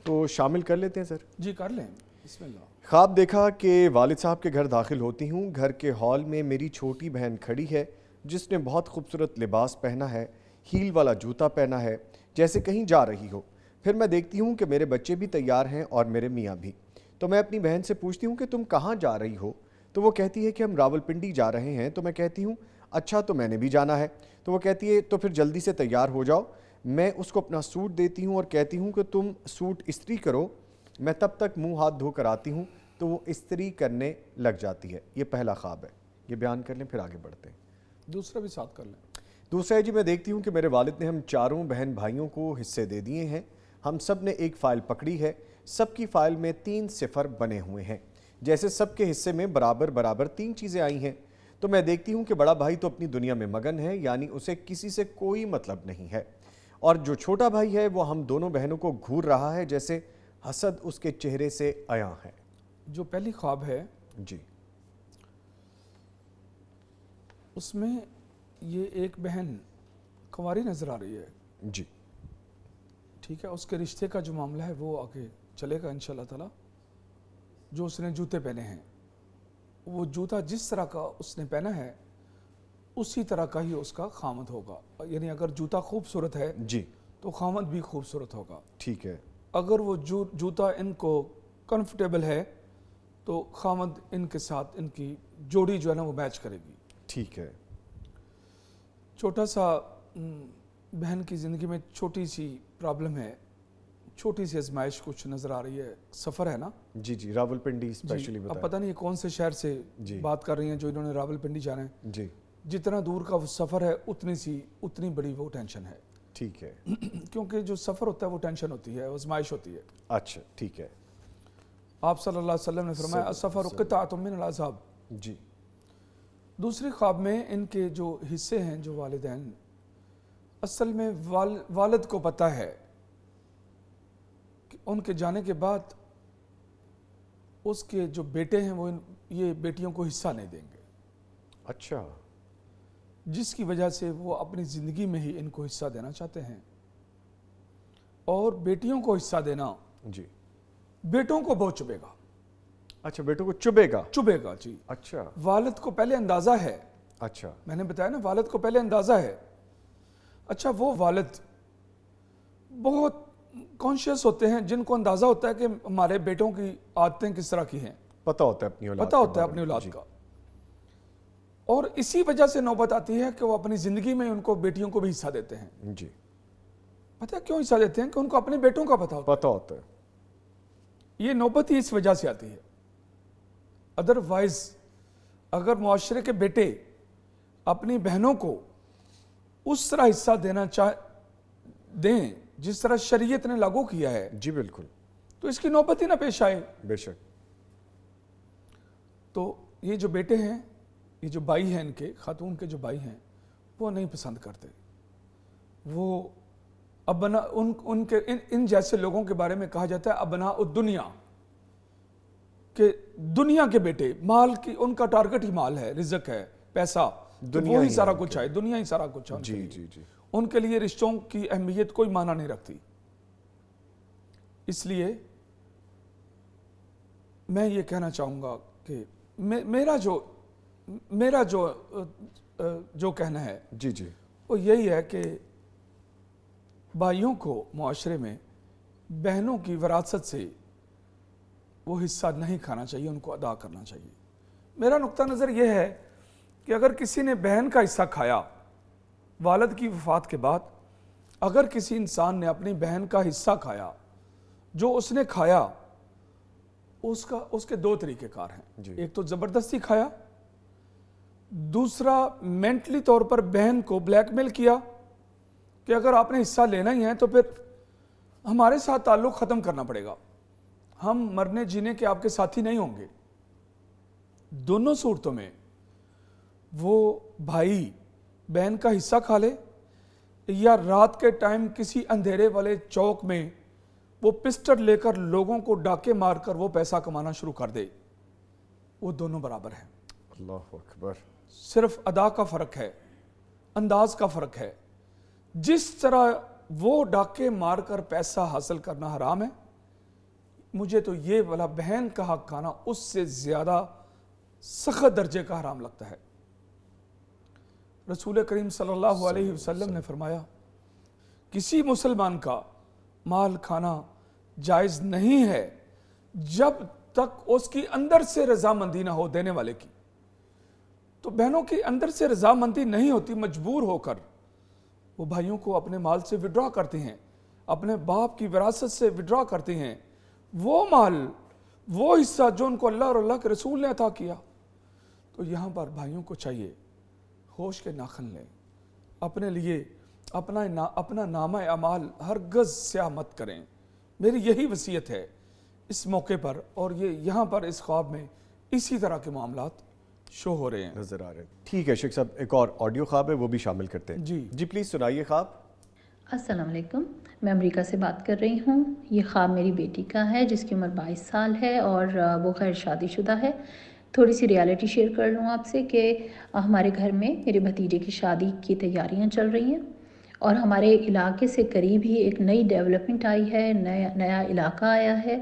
تو شامل کر لیتے ہیں سر. جی کر لیں. بسم اللہ. خواب دیکھا کہ والد صاحب کے گھر داخل ہوتی ہوں. گھر کے ہال میں میری چھوٹی بہن کھڑی ہے جس نے بہت خوبصورت لباس پہنا ہے, ہیل والا جوتا پہنا ہے, جیسے کہیں جا رہی ہو. پھر میں دیکھتی ہوں کہ میرے بچے بھی تیار ہیں اور میرے میاں بھی. تو میں اپنی بہن سے پوچھتی ہوں کہ تم کہاں جا رہی ہو؟ تو وہ کہتی ہے کہ ہم راولپنڈی جا رہے ہیں. تو میں کہتی ہوں اچھا, تو میں نے بھی جانا ہے. تو وہ کہتی ہے تو پھر جلدی سے تیار ہو جاؤ. میں اس کو اپنا سوٹ دیتی ہوں اور کہتی ہوں کہ تم سوٹ استری کرو, میں تب تک منہ ہاتھ دھو کر آتی ہوں. تو وہ استری کرنے لگ جاتی ہے. یہ پہلا خواب ہے, یہ بیان کر لیں پھر آگے بڑھتے ہیں. دوسرا بھی ساتھ کر لیں. دوسرا ہے جی, میں دیکھتی ہوں کہ میرے والد نے ہم چاروں بہن بھائیوں کو حصے دے دیے ہیں. ہم سب نے ایک فائل پکڑی ہے. سب کی فائل میں 3 صفر بنے ہوئے ہیں, جیسے سب کے حصے میں برابر برابر 3 چیزیں آئی ہیں. تو میں دیکھتی ہوں کہ بڑا بھائی تو اپنی دنیا میں مگن ہے, یعنی اسے کسی سے کوئی مطلب نہیں ہے, اور جو چھوٹا بھائی ہے وہ ہم دونوں بہنوں کو گھور رہا ہے جیسے حسد اس کے چہرے سے عیاں ہے. جو پہلی خواب ہے جی, اس میں یہ ایک بہن کنواری نظر آ رہی ہے. جی ٹھیک ہے, اس کے رشتے کا جو معاملہ ہے وہ آگے چلے گا انشاءاللہ تعالی. جو اس نے جوتے پہنے ہیں, وہ جوتا جس طرح کا اس نے پہنا ہے اسی طرح کا ہی اس کا خامد ہوگا. یعنی اگر جوتا خوبصورت ہے جی تو خامد بھی خوبصورت ہوگا. ٹھیک ہے. اگر وہ جوتا ان کو کنفرٹیبل ہے تو خامد ان کے ساتھ ان کی جوڑی جو ہے نا وہ میچ کرے گی. ٹھیک ہے. چھوٹا سا بہن کی زندگی میں چھوٹی سی پرابلم ہے, چھوٹی سی آزمائش کچھ نظر آ رہی ہے. سفر ہے نا. جی جی, راولپنڈی اسپیشلی اب بتائیں. پتہ نہیں کون سے شہر سے بات کر رہی ہیں جو انہوں نے راولپنڈی جانا ہے. جی جتنا دور کا وہ سفر ہے اتنی بڑی وہ ٹینشن ہے. ٹھیک ہے. کیونکہ جو سفر ہوتا ہے وہ ٹینشن ہوتی ہے, آزمائش ہوتی ہے. اچھا ٹھیک ہے. آپ صلی اللہ علیہ وسلم نے فرمایا السفر قطعۃ من العذاب. جی. دوسری خواب میں ان کے جو حصے ہیں, جو والدین, اصل میں والد کو پتہ ہے کہ ان کے جانے کے بعد اس کے جو بیٹے ہیں وہ یہ بیٹیوں کو حصہ نہیں دیں گے. اچھا. جس کی وجہ سے وہ اپنی زندگی میں ہی ان کو حصہ دینا چاہتے ہیں, اور بیٹیوں کو حصہ دینا جی بیٹوں کو بہت چبھے گا. اچھا, بیٹوں کو چبھے گا. چبھے گا جی. اچھا. والد کو پہلے اندازہ ہے. اچھا, میں نے بتایا نا, والد کو پہلے اندازہ ہے. اچھا, وہ والد بہت کانشیس ہوتے ہیں جن کو اندازہ ہوتا ہے کہ ہمارے بیٹوں کی عادتیں کس طرح کی ہیں, پتہ ہوتا ہے اپنی اولاد, پتہ ہوتا ہے اپنی اولاد کا. اور اسی وجہ سے نوبت آتی ہے کہ وہ اپنی زندگی میں ان کو بیٹیوں کو بھی حصہ دیتے ہیں. جی. پتہ ہے کیوں حصہ دیتے ہیں؟ کہ ان کو اپنے بیٹوں کا پتہ ہوتا ہے. یہ نوبت ہی اس وجہ سے آتی ہے. ادروائز اگر معاشرے کے بیٹے اپنی بہنوں کو اس طرح حصہ دینا دیں جس طرح شریعت نے لاگو کیا ہے, جی بالکل, تو اس کی نوبت ہی نہ پیش آئے. بے شک. تو یہ جو بیٹے ہیں، یہ جو بھائی ہیں، ان کے خاتون کے جو بھائی ہیں، وہ نہیں پسند کرتے. وہ ابنا ان کے ان جیسے لوگوں کے بارے میں کہا جاتا ہے ابناء الدنیا، کہ دنیا کے بیٹے. مال کی ان کا ٹارگٹ ہی مال ہے، رزق ہے، پیسہ، دنیا وہی ہی سارا ہے کچھ ہے، دنیا ہی سارا کچھ ہے ان کے جی لیے. جی جی. ان کے لیے رشتوں کی اہمیت کوئی معنی نہیں رکھتی. اس لیے میں یہ کہنا چاہوں گا کہ میرا جو کہنا ہے جی جی. وہ یہی ہے کہ بھائیوں کو معاشرے میں بہنوں کی وراثت سے وہ حصہ نہیں کھانا چاہیے، ان کو ادا کرنا چاہیے. میرا نقطہ نظر یہ ہے کہ اگر کسی نے بہن کا حصہ کھایا والد کی وفات کے بعد، اگر کسی انسان نے اپنی بہن کا حصہ کھایا، جو اس نے کھایا اس کے دو طریقے کار ہیں. جی. ایک تو زبردستی کھایا، دوسرا مینٹلی طور پر بہن کو بلیک میل کیا کہ اگر آپ نے حصہ لینا ہی ہے تو پھر ہمارے ساتھ تعلق ختم کرنا پڑے گا، ہم مرنے جینے کے آپ کے ساتھی نہیں ہوں گے. دونوں صورتوں میں وہ بھائی بہن کا حصہ کھا لے، یا رات کے ٹائم کسی اندھیرے والے چوک میں وہ پسٹل لے کر لوگوں کو ڈاکے مار کر وہ پیسہ کمانا شروع کر دے، وہ دونوں برابر ہیں. اللہ اکبر. صرف ادا کا فرق ہے، انداز کا فرق ہے. جس طرح وہ ڈاکے مار کر پیسہ حاصل کرنا حرام ہے، مجھے تو یہ والا بہن کا حق کھانا اس سے زیادہ سخت درجے کا حرام لگتا ہے. رسول کریم صلی اللہ علیہ وسلم نے فرمایا کسی مسلمان کا مال کھانا جائز نہیں ہے جب تک اس کی اندر سے رضامندی نہ ہو دینے والے کی. تو بہنوں کی اندر سے رضامندی نہیں ہوتی، مجبور ہو کر وہ بھائیوں کو اپنے مال سے وڈرا کرتے ہیں، اپنے باپ کی وراثت سے وڈرا کرتے ہیں وہ مال، وہ حصہ جو ان کو اللہ اور اللہ کے رسول نے عطا کیا. تو یہاں پر بھائیوں کو چاہیے ہوش کے ناخن لیں، اپنے لیے اپنا نامہ اعمال ہرگز سیاہ مت کریں. میری یہی وصیت ہے اس موقع پر، اور یہ یہاں پر اس خواب میں اسی طرح کے معاملات شو ہو رہے ہیں، نظر آ رہے ہیں. ٹھیک ہے شیخ صاحب، ایک اور آڈیو خواب ہے، وہ بھی شامل کرتے ہیں. جی پلیز سنائیے خواب. السلام علیکم، میں امریکہ سے بات کر رہی ہوں. یہ خواب میری بیٹی کا ہے جس کی عمر 22 سال ہے اور وہ غیر شادی شدہ ہے. تھوڑی سی ریالٹی شیئر کر لوں آپ سے کہ ہمارے گھر میں میرے بھتیجے کی شادی کی تیاریاں چل رہی ہیں، اور ہمارے علاقے سے قریب ہی ایک نئی ڈیولپمنٹ آئی ہے، نیا علاقہ آیا ہے.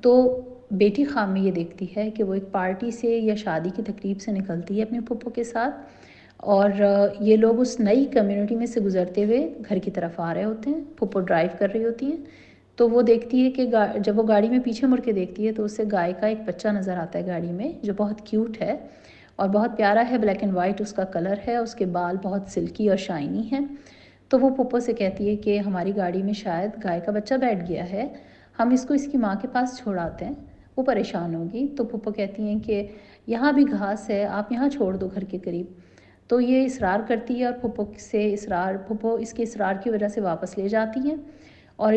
تو بیٹی خواب میں یہ دیکھتی ہے کہ وہ ایک پارٹی سے یا شادی کی تقریب سے نکلتی ہے اپنے پھپھو کے ساتھ، اور یہ لوگ اس نئی کمیونٹی میں سے گزرتے ہوئے گھر کی طرف آ رہے ہوتے ہیں. پھپھو ڈرائیو کر رہی ہوتی ہیں تو وہ دیکھتی ہے کہ جب وہ گاڑی میں پیچھے مڑ کے دیکھتی ہے تو اسے گائے کا ایک بچہ نظر آتا ہے گاڑی میں، جو بہت کیوٹ ہے اور بہت پیارا ہے. بلیک اینڈ وائٹ اس کا کلر ہے، اس کے بال بہت سلکی اور شائنی ہیں. تو وہ پھپھو سے کہتی ہے کہ ہماری گاڑی میں شاید گائے کا بچہ بیٹھ گیا ہے، ہم اس کو اس کی ماں کے پاس چھوڑاتے ہیں. وہ پریشان ہوگی تو پھپھو کہتی ہیں کہ یہاں بھی گھاس ہے، آپ یہاں چھوڑ دو گھر کے قریب. تو یہ اصرار کرتی ہے اور پھپھو اس کے اصرار کی وجہ سے واپس لے جاتی ہیں. اور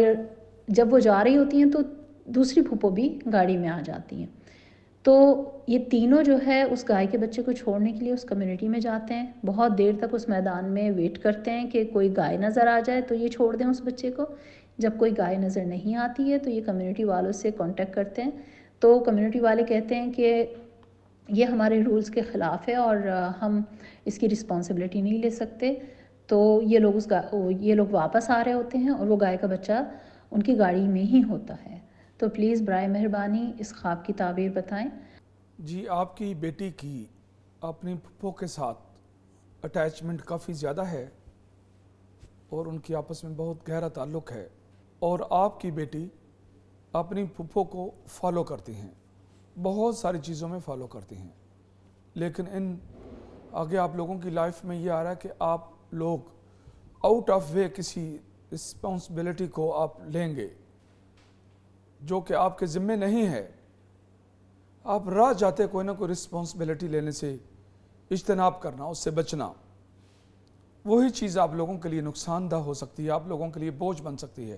جب وہ جا رہی ہوتی ہیں تو دوسری پھپھو بھی گاڑی میں آ جاتی ہیں. تو یہ تینوں جو ہے اس گائے کے بچے کو چھوڑنے کے لیے اس کمیونٹی میں جاتے ہیں. بہت دیر تک اس میدان میں ویٹ کرتے ہیں کہ کوئی گائے نظر آ جائے تو یہ چھوڑ دیں اس بچے کو. جب کوئی گائے نظر نہیں آتی ہے تو یہ کمیونٹی والوں سے کانٹیکٹ کرتے ہیں. تو کمیونٹی والے کہتے ہیں کہ یہ ہمارے رولز کے خلاف ہے اور ہم اس کی رسپانسبلٹی نہیں لے سکتے. تو یہ لوگ واپس آ رہے ہوتے ہیں اور وہ گائے کا بچہ ان کی گاڑی میں ہی ہوتا ہے. تو پلیز برائے مہربانی اس خواب کی تعبیر بتائیں. جی، آپ کی بیٹی کی اپنی پھپھو کے ساتھ اٹیچمنٹ کافی زیادہ ہے اور ان کی آپس میں بہت گہرا تعلق ہے، اور آپ کی بیٹی اپنی پھپھو کو فالو کرتی ہیں، بہت ساری چیزوں میں فالو کرتی ہیں. لیکن آگے آپ لوگوں کی لائف میں یہ آ رہا ہے کہ آپ لوگ آؤٹ آف وے کسی رسپانسبلٹی کو آپ لیں گے جو کہ آپ کے ذمہ نہیں ہے. آپ راہ جاتے کوئی نہ کوئی رسپانسبلٹی لینے سے اجتناب کرنا، اس سے بچنا، وہی چیز آپ لوگوں کے لیے نقصان دہ ہو سکتی ہے، آپ لوگوں کے لیے بوجھ بن سکتی ہے.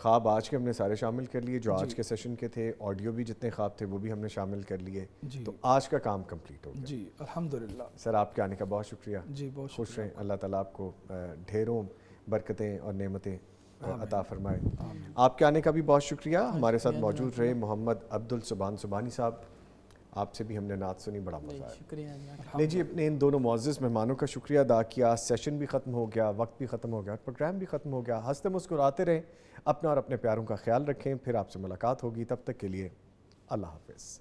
خواب آج کے ہم نے سارے شامل کر لیے جو آج کے سیشن کے تھے, آڈیو بھی جتنے خواب تھے وہ بھی ہم نے شامل کر لیے, تو آج کا کام کمپلیٹ ہو گیا. جی الحمدللہ. سر آپ کے آنے کا بہت شکریہ. جی بہت خوش رہیں, اللہ تعالیٰ آپ کو ڈھیروں برکتیں اور نعمتیں عطا فرمائے. آپ کے آنے کا بھی بہت شکریہ. ہمارے ساتھ موجود رہے محمد عبدالسبحان سبحانی صاحب, آپ سے بھی ہم نے نعت سنی, بڑا مزہ آیا. شکریہ. نہیں جی, اپنے ان دونوں معزز مہمانوں کا شکریہ ادا کیا. سیشن بھی ختم ہو گیا, وقت بھی ختم ہو گیا, پروگرام بھی ختم ہو گیا. ہنستے مسکراتے رہیں, اپنا اور اپنے پیاروں کا خیال رکھیں. پھر آپ سے ملاقات ہوگی, تب تک کے لیے اللہ حافظ.